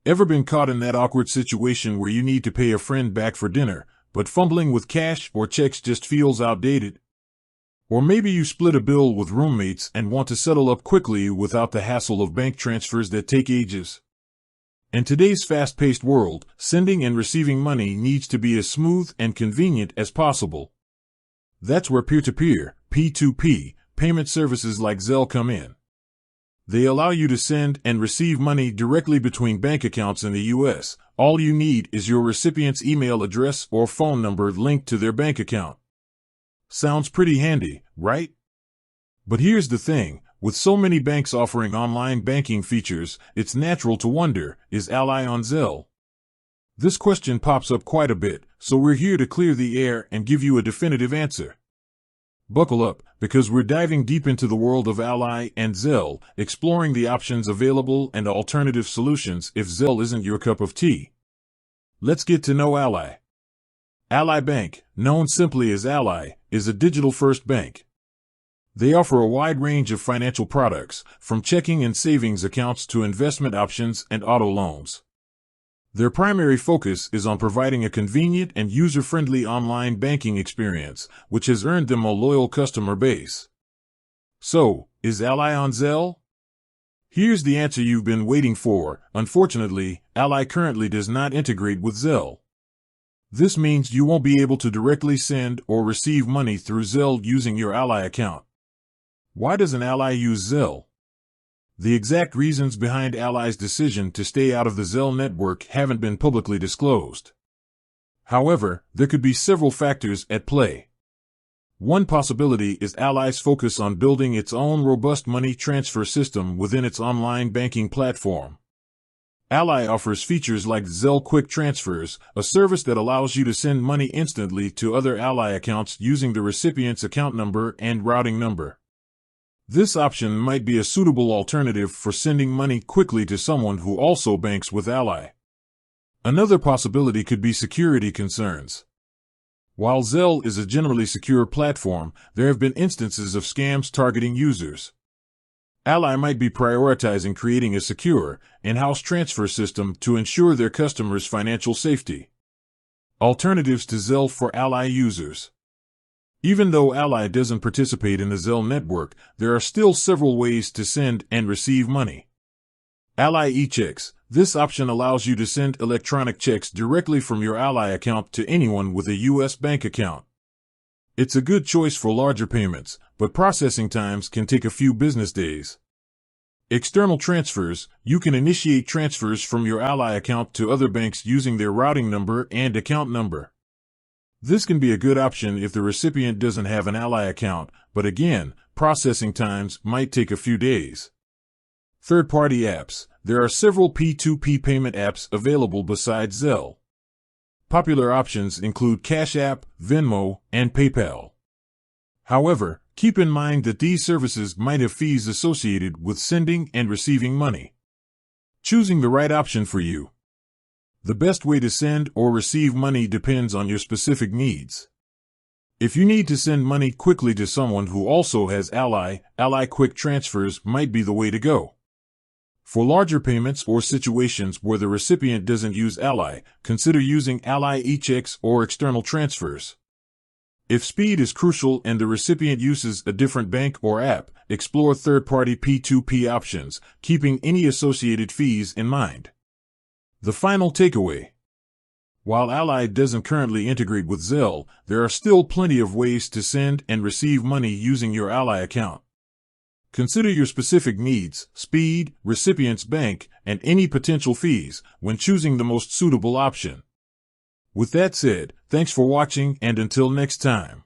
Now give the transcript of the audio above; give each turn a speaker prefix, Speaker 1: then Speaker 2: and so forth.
Speaker 1: Ever been caught in that awkward situation where you need to pay a friend back for dinner, but fumbling with cash or checks just feels outdated? Or maybe you split a bill with roommates and want to settle up quickly without the hassle of bank transfers that take ages. In today's fast-paced world, sending and receiving money needs to be as smooth and convenient as possible. That's where peer-to-peer, P2P, payment services like Zelle come in. They allow you to send and receive money directly between bank accounts in the U.S. All you need is your recipient's email address or phone number linked to their bank account. Sounds pretty handy, right? But here's the thing, with so many banks offering online banking features, it's natural to wonder, is Ally on Zelle? This question pops up quite a bit, so we're here to clear the air and give you a definitive answer. Buckle up, because we're diving deep into the world of Ally and Zelle, exploring the options available and alternative solutions if Zelle isn't your cup of tea. Let's get to know Ally. Ally Bank, known simply as Ally, is a digital-first bank. They offer a wide range of financial products, from checking and savings accounts to investment options and auto loans. Their primary focus is on providing a convenient and user-friendly online banking experience, which has earned them a loyal customer base. So, is Ally on Zelle? Here's the answer you've been waiting for. Unfortunately, Ally currently does not integrate with Zelle. This means you won't be able to directly send or receive money through Zelle using your Ally account. Why doesn't Ally use Zelle? The exact reasons behind Ally's decision to stay out of the Zelle network haven't been publicly disclosed. However, there could be several factors at play. One possibility is Ally's focus on building its own robust money transfer system within its online banking platform. Ally offers features like Zelle Quick Transfers, a service that allows you to send money instantly to other Ally accounts using the recipient's account number and routing number. This option might be a suitable alternative for sending money quickly to someone who also banks with Ally. Another possibility could be security concerns. While Zelle is a generally secure platform, there have been instances of scams targeting users. Ally might be prioritizing creating a secure, in-house transfer system to ensure their customers' financial safety. Alternatives to Zelle for Ally users. Even though Ally doesn't participate in the Zelle network, there are still several ways to send and receive money. Ally eChecks. This option allows you to send electronic checks directly from your Ally account to anyone with a U.S. bank account. It's a good choice for larger payments, but processing times can take a few business days. External transfers. You can initiate transfers from your Ally account to other banks using their routing number and account number. This can be a good option if the recipient doesn't have an Ally account, but again, processing times might take a few days. Third-party apps. There are several P2P payment apps available besides Zelle. Popular options include Cash App, Venmo, and PayPal. However, keep in mind that these services might have fees associated with sending and receiving money. Choosing the right option for you. The best way to send or receive money depends on your specific needs. If you need to send money quickly to someone who also has Ally, Ally Quick Transfers might be the way to go. For larger payments or situations where the recipient doesn't use Ally, consider using Ally eChecks or external transfers. If speed is crucial and the recipient uses a different bank or app, explore third-party P2P options, keeping any associated fees in mind. The final takeaway. While Ally doesn't currently integrate with Zelle, there are still plenty of ways to send and receive money using your Ally account. Consider your specific needs, speed, recipient's bank, and any potential fees when choosing the most suitable option. With that said, thanks for watching and until next time.